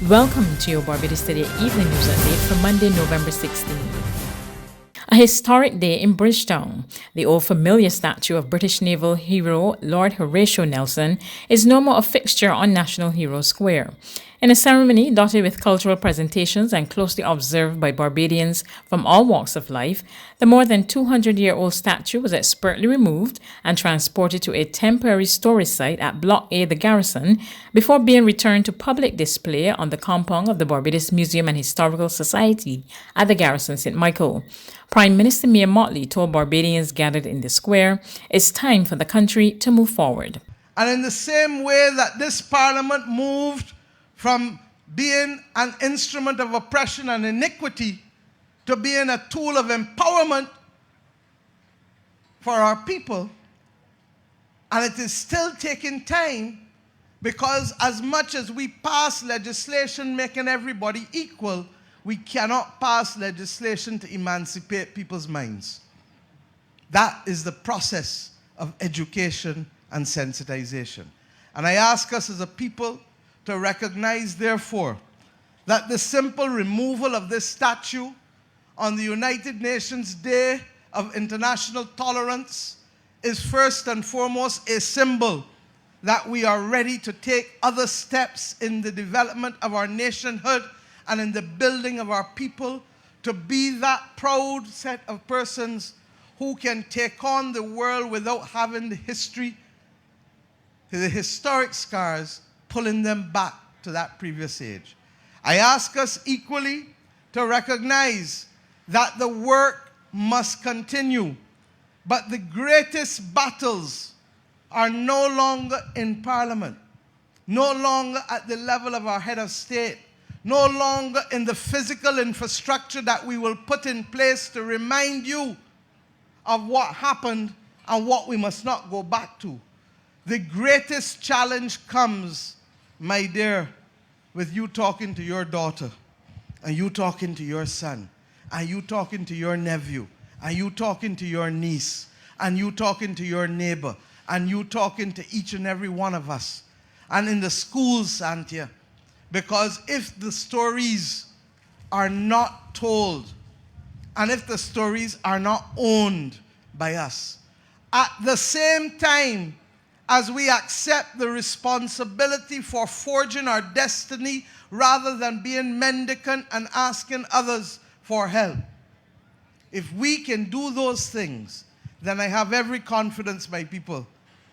Welcome to your Barbados Today Evening News Update for Monday, November 16. A historic day in Bridgetown. The old familiar statue of British naval hero Lord Horatio Nelson is no more a fixture on National Hero Square. In a ceremony dotted with cultural presentations and closely observed by Barbadians from all walks of life, the more than 200-year-old statue was expertly removed and transported to a temporary storage site at Block A, the Garrison, before being returned to public display on the compound of the Barbados Museum and Historical Society at the Garrison St. Michael. Prime Minister Mia Mottley told Barbadians gathered in the square, it's time for the country to move forward. And in the same way that this parliament moved from being an instrument of oppression and iniquity to being a tool of empowerment for our people. And it is still taking time because as much as we pass legislation making everybody equal, we cannot pass legislation to emancipate people's minds. That is the process of education and sensitization. And I ask us as a people to recognize, therefore, that the simple removal of this statue on the United Nations Day of International Tolerance is first and foremost a symbol that we are ready to take other steps in the development of our nationhood and in the building of our people to be that proud set of persons who can take on the world without having the historic scars pulling them back to that previous age. I ask us equally to recognize that the work must continue, but the greatest battles are no longer in Parliament, no longer at the level of our head of state, no longer in the physical infrastructure that we will put in place to remind you of what happened and what we must not go back to. The greatest challenge comes, my dear, with you talking to your daughter, and you talking to your son, and you talking to your nephew, and you talking to your niece, and you talking to your neighbor, and you talking to each and every one of us. And in the schools, Santia, because if the stories are not told, and if the stories are not owned by us, at the same time as we accept the responsibility for forging our destiny rather than being mendicant and asking others for help. If we can do those things, then I have every confidence, my people,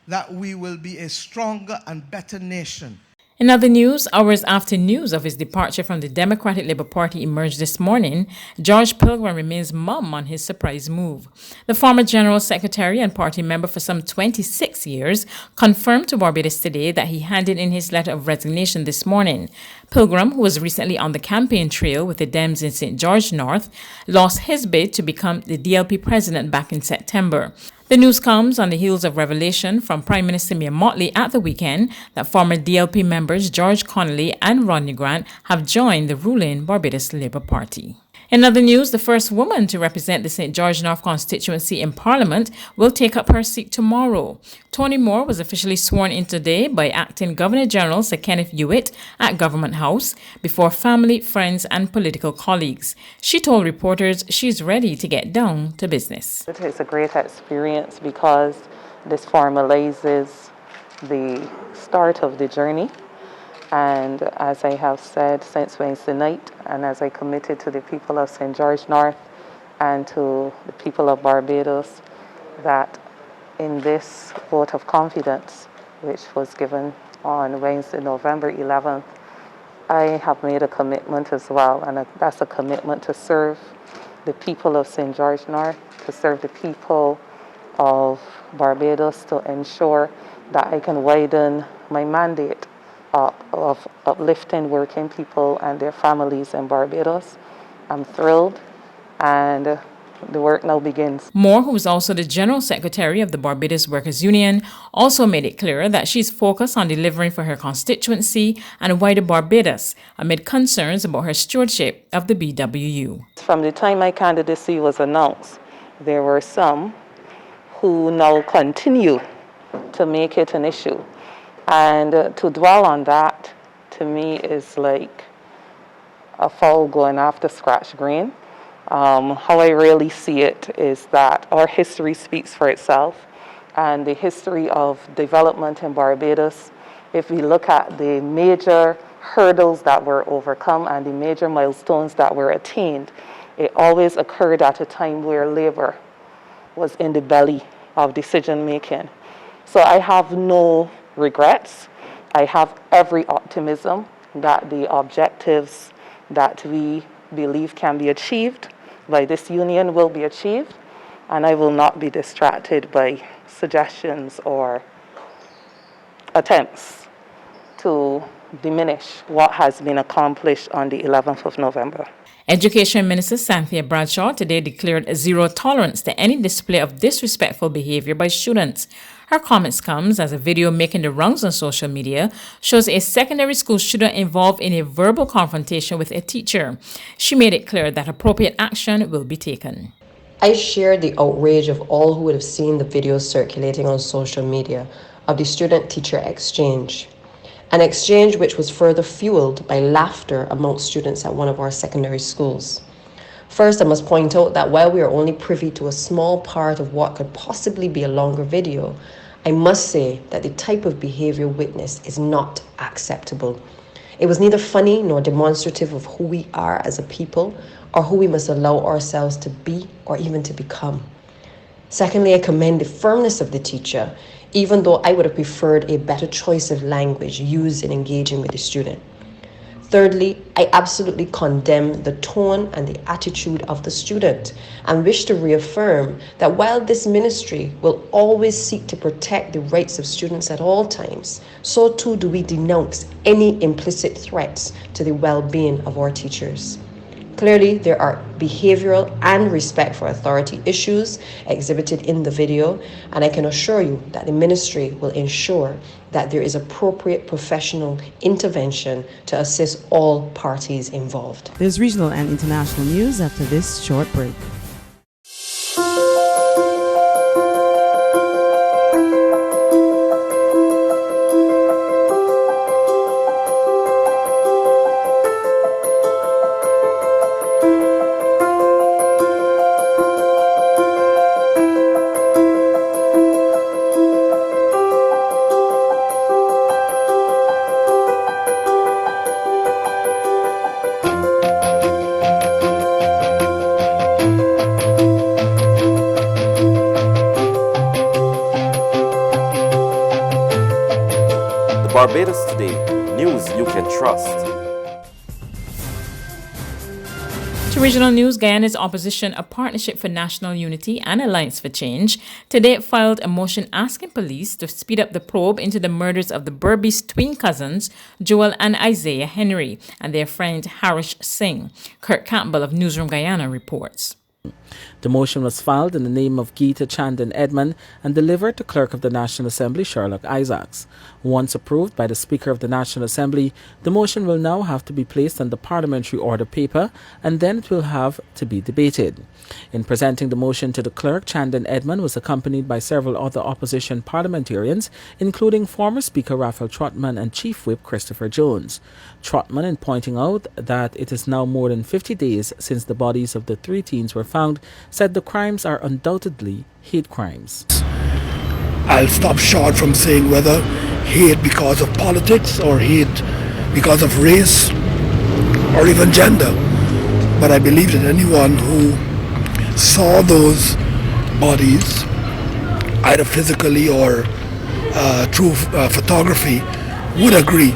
that we will be a stronger and better nation. In other news, hours after news of his departure from the Democratic Labour Party emerged this morning, George Pilgrim remains mum on his surprise move. The former General Secretary and party member for some 26 years confirmed to Barbados Today that he handed in his letter of resignation this morning. Pilgrim, who was recently on the campaign trail with the Dems in St. George North, lost his bid to become the DLP president back in September. The news comes on the heels of revelation from Prime Minister Mia Mottley at the weekend that former DLP members George Connolly and Rodney Grant have joined the ruling Barbados Labour Party. In other news, the first woman to represent the St. George North constituency in Parliament will take up her seat tomorrow. Tony Moore was officially sworn in today by Acting Governor-General Sir Kenneth Hewitt at Government House before family, friends and political colleagues. She told reporters she's ready to get down to business. It is a great experience because this formalizes the start of the journey. And as I have said since Wednesday night, and as I committed to the people of St. George North and to the people of Barbados, that in this vote of confidence, which was given on Wednesday, November 11th, I have made a commitment as well, and that's a commitment to serve the people of St. George North, to serve the people of Barbados, to ensure that I can widen my mandate of uplifting working people and their families in Barbados. I'm thrilled, and the work now begins. Moore, who is also the General Secretary of the Barbados Workers' Union, also made it clear that she's focused on delivering for her constituency and wider Barbados amid concerns about her stewardship of the BWU. From the time my candidacy was announced, there were some who now continue to make it an issue. And to dwell on that, to me, is like a fowl going after scratch grain. How I really see it is that our history speaks for itself, and the history of development in Barbados, if we look at the major hurdles that were overcome and the major milestones that were attained, it always occurred at a time where labor was in the belly of decision making. So I have no regrets. I have every optimism that the objectives that we believe can be achieved by this union will be achieved, and I will not be distracted by suggestions or attempts to diminish what has been accomplished on the 11th of November. Education Minister Cynthia Bradshaw today declared zero tolerance to any display of disrespectful behavior by students. Her comments comes as a video making the rounds on social media shows a secondary school student involved in a verbal confrontation with a teacher. She made it clear that appropriate action will be taken. I shared the outrage of all who would have seen the videos circulating on social media of the student-teacher exchange. An exchange which was further fueled by laughter amongst students at one of our secondary schools. First, I must point out that while we are only privy to a small part of what could possibly be a longer video, I must say that the type of behavior witnessed is not acceptable. It was neither funny nor demonstrative of who we are as a people or who we must allow ourselves to be or even to become. Secondly, I commend the firmness of the teacher, even though I would have preferred a better choice of language used in engaging with the student. Thirdly, I absolutely condemn the tone and the attitude of the student and wish to reaffirm that while this ministry will always seek to protect the rights of students at all times, so too do we denounce any implicit threats to the well-being of our teachers. Clearly, there are behavioral and respect for authority issues exhibited in the video, and I can assure you that the ministry will ensure that there is appropriate professional intervention to assist all parties involved. There's regional and international news after this short break. Barbados Today, news you can trust. To regional news, Guyana's opposition, a Partnership for National Unity and Alliance for Change, today filed a motion asking police to speed up the probe into the murders of the Berbice twin cousins, Joel and Isaiah Henry, and their friend Harish Singh. Kurt Campbell of Newsroom Guyana reports. The motion was filed in the name of Geeta Chandan Edmond and delivered to Clerk of the National Assembly Sherlock Isaacs. Once approved by the Speaker of the National Assembly, the motion will now have to be placed on the parliamentary order paper and then it will have to be debated. In presenting the motion to the Clerk, Chandan Edmond was accompanied by several other opposition parliamentarians, including former Speaker Raphael Trotman and Chief Whip Christopher Jones. Trotman, in pointing out that it is now more than 50 days since the bodies of the three teens were found, said the crimes are undoubtedly hate crimes. I'll stop short from saying whether hate because of politics or hate because of race or even gender. But I believe that anyone who saw those bodies, either physically or through photography, would agree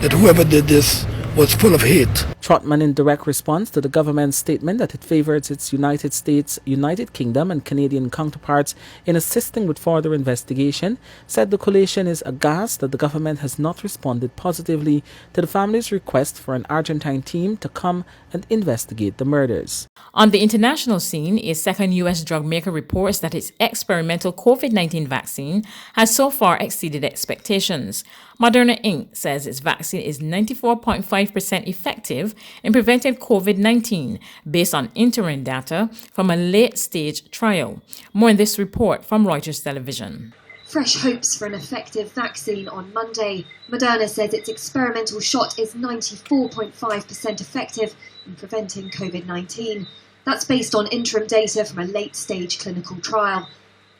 that whoever did this was full of hate. Trotman, in direct response to the government's statement that it favors its United States, United Kingdom and Canadian counterparts in assisting with further investigation, said the coalition is aghast that the government has not responded positively to the family's request for an Argentine team to come and investigate the murders. On the international scene, a second U.S. drug maker reports that its experimental COVID-19 vaccine has so far exceeded expectations. Moderna Inc. says its vaccine is 94.5% effective in preventing COVID-19 based on interim data from a late-stage trial. More in this report from Reuters Television. Fresh hopes for an effective vaccine on Monday. Moderna says its experimental shot is 94.5% effective in preventing COVID-19. That's based on interim data from a late-stage clinical trial.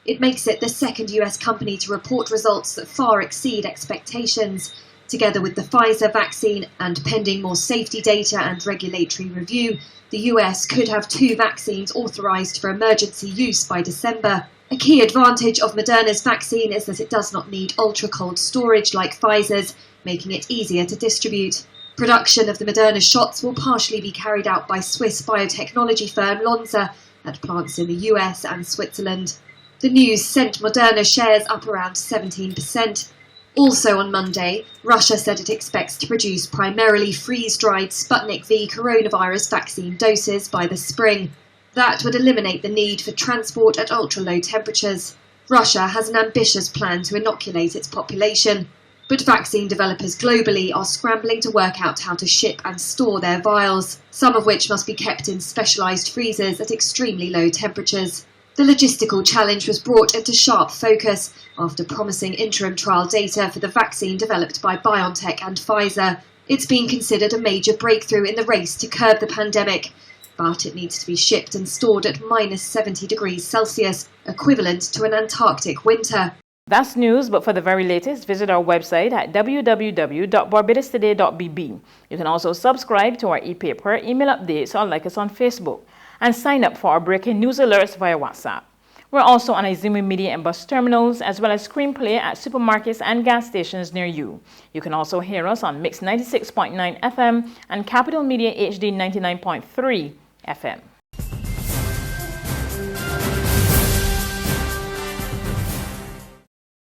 It makes it the second US company to report results that far exceed expectations. Together with the Pfizer vaccine and pending more safety data and regulatory review, the US could have 2 vaccines authorised for emergency use by December. A key advantage of Moderna's vaccine is that it does not need ultra-cold storage like Pfizer's, making it easier to distribute. Production of the Moderna shots will partially be carried out by Swiss biotechnology firm Lonza at plants in the US and Switzerland. The news sent Moderna shares up around 17%. Also on Monday, Russia said it expects to produce primarily freeze-dried Sputnik V coronavirus vaccine doses by the spring. That would eliminate the need for transport at ultra-low temperatures. Russia has an ambitious plan to inoculate its population, but vaccine developers globally are scrambling to work out how to ship and store their vials, some of which must be kept in specialised freezers at extremely low temperatures. The logistical challenge was brought into sharp focus after promising interim trial data for the vaccine developed by BioNTech and Pfizer. It's been considered a major breakthrough in the race to curb the pandemic, but it needs to be shipped and stored at minus 70 degrees Celsius, equivalent to an Antarctic winter. That's news, but for the very latest, visit our website at www.barbadostoday.bb. You can also subscribe to our e-paper, email updates, or like us on Facebook, and sign up for our breaking news alerts via WhatsApp. We're also on Izumi Media and bus terminals, as well as screenplay at supermarkets and gas stations near you. You can also hear us on Mix 96.9 FM and Capital Media HD 99.3 FM.